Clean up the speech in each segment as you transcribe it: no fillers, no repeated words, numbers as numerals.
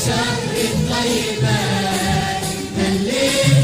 شهر الطيبات هليت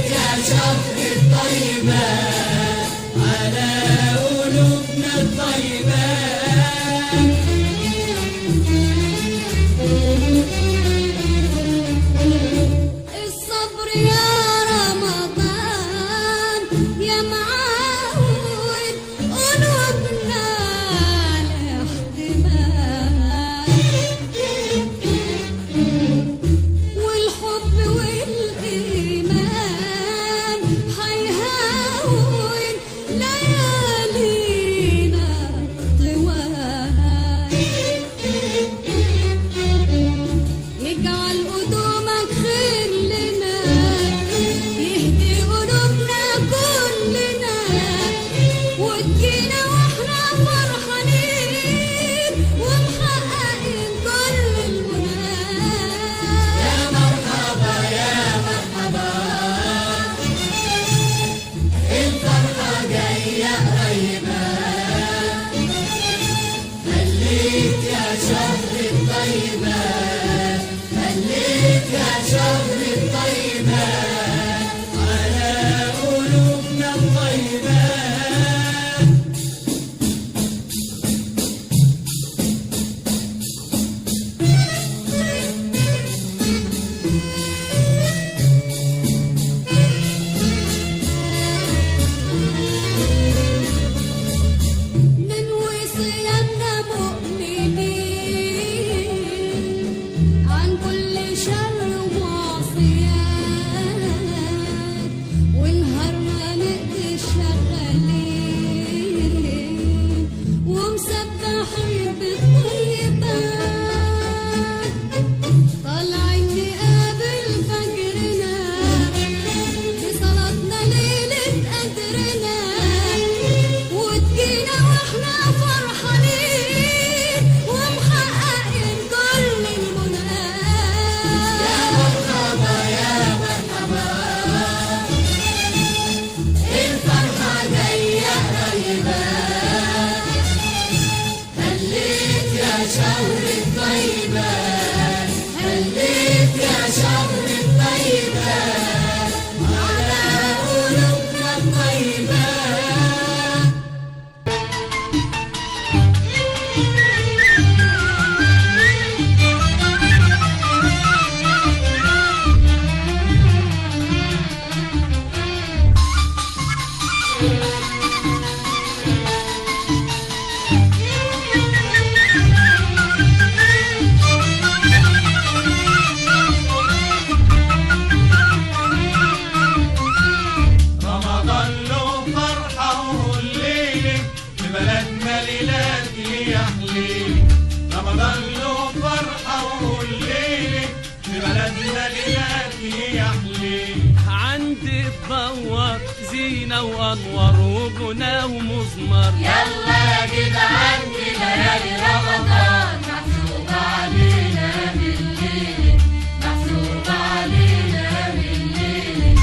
بتدور زينة وأنوار وغنى ومزمار. يلا يا جدعان دي ليالي رمضان محسوبة علينا بالليل، محسوبة علينا بالليل.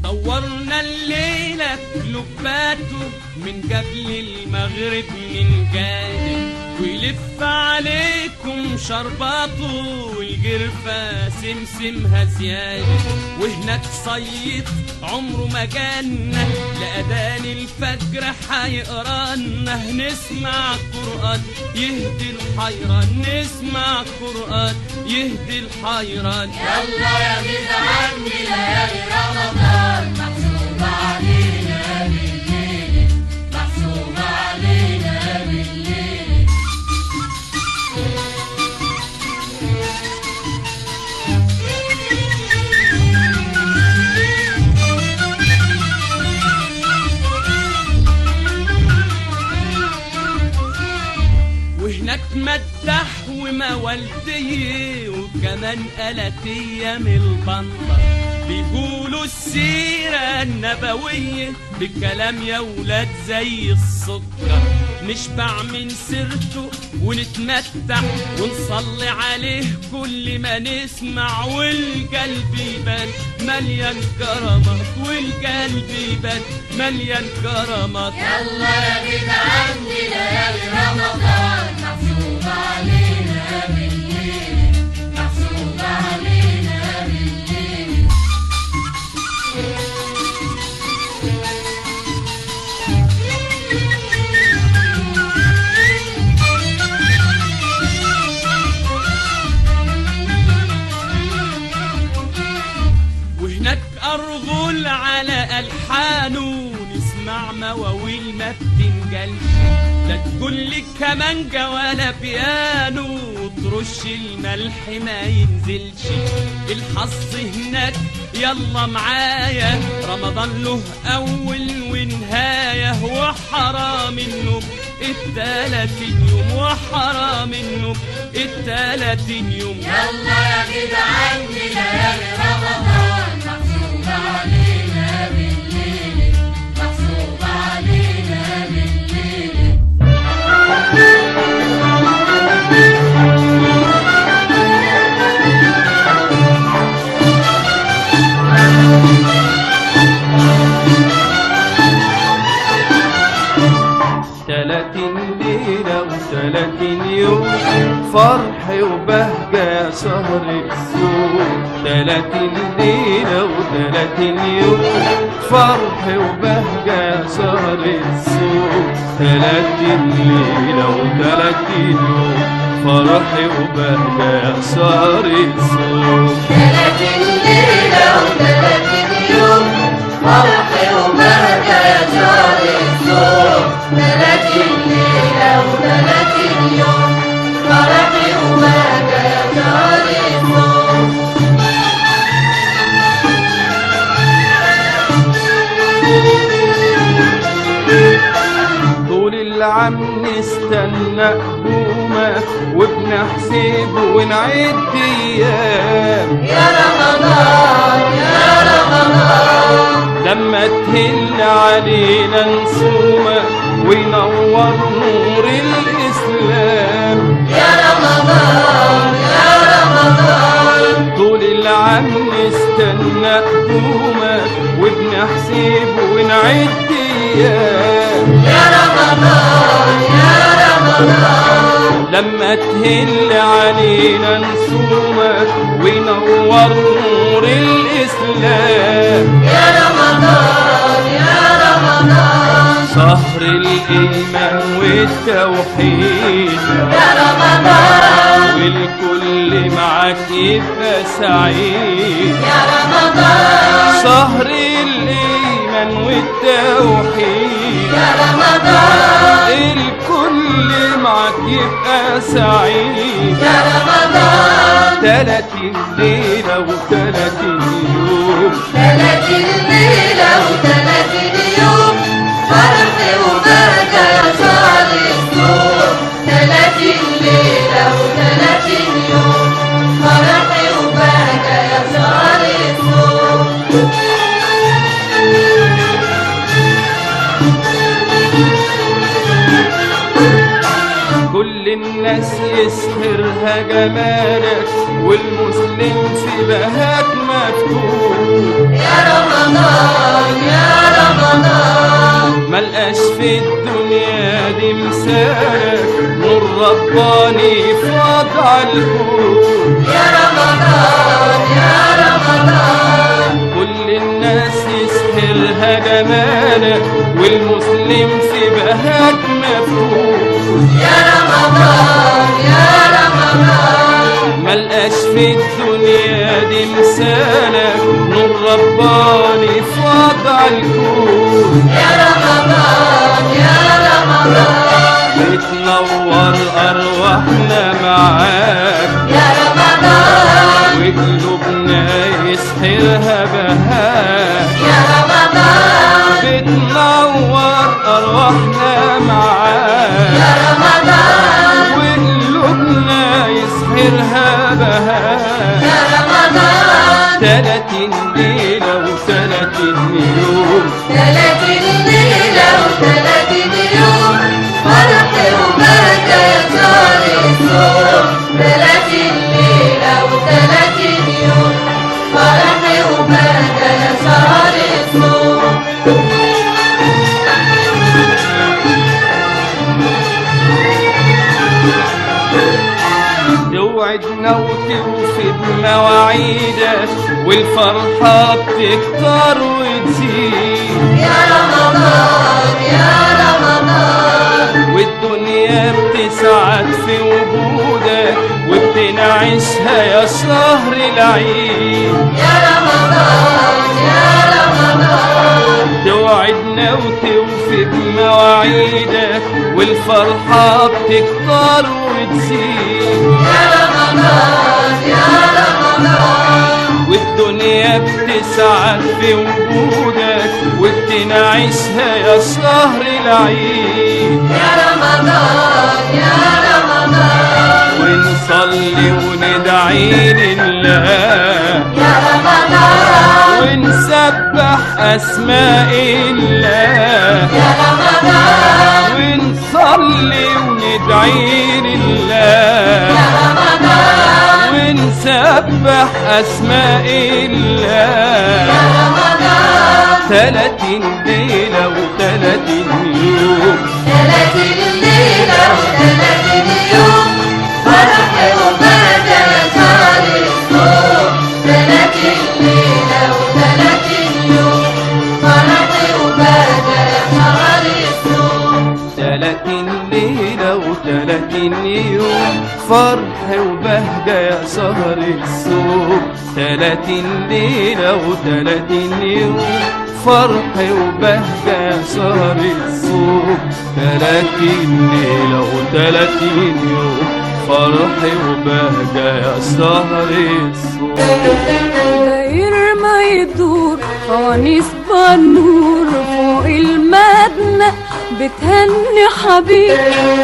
دورنا الليلة لباته من قبل المغرب من جانب، ويلف عليكم شرباته والجرفة سمسمها زيادة. وهناك صيد عمره ما جانا لأذان الفجر حيقرانا، نسمع قرآن يهدي الحيران، نسمع قرآن يهدي الحيران. يلا يا جدعان دي ليالي رمضان محسوبة علينا بالليل، محسوبة علينا بالليل. وهناك مدح وموالدية وكمان قلتية من البندر، بيقولوا السيرة النبوية بكلام يا ولاد زي السكر. نشبع من سيرته ونتمتع ونصلي عليه كل ما نسمع، والقلب يبان مليان كرامات، والقلب يبان مليان كرامات. يلا يا جدعان دي ليالي رمضان محسوبة علينا بالليل، محسوبة علينا بالليل. وهناك أرغل على ألحانه نسمع مواويل ما بتنجلش، لا تقول لي كمانجا ولا بيانو وترش الملح ما ينزلش. الحظ هناك يلا معايا رمضان له أول ونهاية، وحرام النوم التلاتين يوم، وحرام النوم التلاتين يوم. يلا يا جدعان دي ليالي رمضان محسوبة علينا بالليل، محسوبة علينا بالليل. ليلة و30 يوم فرح وبهجة شهر السوق. 30 ليلة و30 يوم فرح وبهجة شهر السوق. 30 ليلة و30 يوم فرح وبهجة شهر السوق. 30 ليلة و30 يوم فرح وبهجة شهر السوق. 30 ليلة و30 يوم فرح وبهجة شهر السوق. طول العام نستنى قدومه وبنحسب ونعد ايام يا رمضان يا رمضان لما تهل علينا نصومه وينور نور الإسلام. يا رمضان يا رمضان طول العام نستنى قدومك وبنحسب ونعد أيام. يا رمضان يا رمضان لما تهل علينا نصومك وينور نور الإسلام. يا رمضان يا رمضان شهر الإيمان والتوحيد يا رمضان والكل معاك يبقى سعيد. يا رمضان شهر الإيمان والتوحيد يا رمضان الكل معاك يبقى سعيد. يا رمضان 30 ليلة و30 يوم 30 ليلة جمالك والمسلم في بهاك مفتوح. يا رمضان يا رمضان ملقاش في الدنيا دي مثالك، نور رباني فاض عالكون. يا رمضان يا رمضان كل الناس يسهرها جمالك والمسلم في بهاك مفتوح. يا رمضان يا رمضان ملقاش في الدنيا دي مثالك، نور رباني فاض عالكون. يا رمضان يا رمضان بتنور أرواحنا معاك يا رمضان وقلوبنا يسحرها بهاك. يا رمضان بتنور أرواحنا معاك يا رمضان وقلوبنا يسحرها بهاك. يا رمضان 30 ليلة و30 يوم 30 ليلة و30 يوم فرح وبركة يا شهر الصوم. 30 ليلة و30 يوم فرح وبركة يا شهر الصوم. توعدنا وتوفي بمواعيدك والفرحة بتكتر وتزيد. يا رمضان يا رمضان والدنيا بتسعد في وجودك وبتنعشها يا شهر العيد. يا رمضان يا رمضان توعدنا وتوفي بمواعيدك والفرحة بتكتر وتزيد. يا رمضان يا رمضان والدنيا بتسعد في وجودك وبتنعشها يا شهر العيد. يا رمضان يا رمضان ونصلي وندعي لله يا رمضان ونسبح أسماء الله. يا رمضان ونصلي وندعي لله يا رمضان ونسبح أسماء الله. يا رمضان 30 ليلة و30 يوم 30 ليلة و30 يوم فرح وبركة يا شهر الصوم. 30 ليلة و30 يوم فرح وبركة يا شهر الصوم. 30 ليلة و30 يوم فرح وبهجة يا شهر الصوم. 30 ليلة و30 يوم فرح وبهجة يا شهر الصوم. 30 ليلة و30 يوم فرح وبهجة يا شهر الصوم. داير ما يدور فوانيس بالنور فوق المدنة بتهني حبيب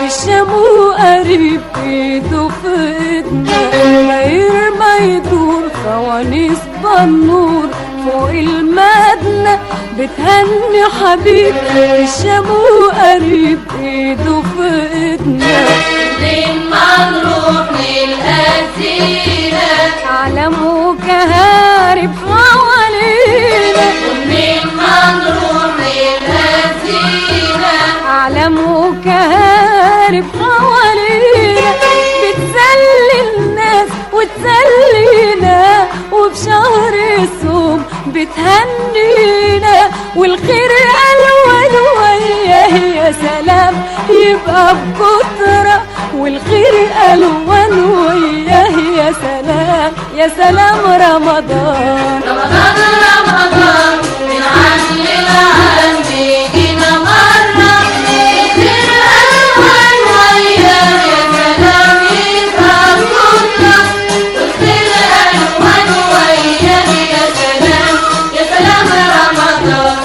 الشام وقريب ايده في ايدنا. داير ما يدور فوانيس بالنور فوق المدنة بتهني حبيب الشام وقريب ايده في ايدنا. منين ما نروح للأسيرة علم وكهارب حوالينا. ومنين ما نروح للأسيرة علم وكهارب حوالينا بتسلي الناس وتسلينا وبشهر الصوم بتهنينا. والخير ألوان وياه يا سلام يبقى بكترة. والخير ألوان وياه يا سلام يا سلام رمضان. رمضان رمضان من عام للعام بيجينا مرة. الخير ألوان وياه يا سلام يبقى بكترة. والخير ألوان وياه يا سلام رمضان.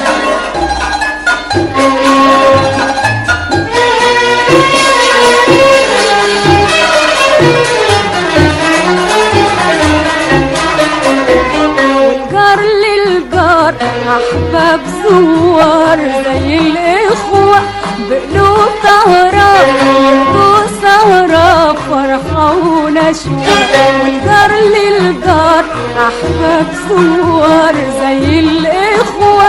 والجار للجار أحباب زوار زي الإخوة بقلوب طهران وسهران. فرحة ونشوة، والجار للجار أحباب زوار زي الإخوة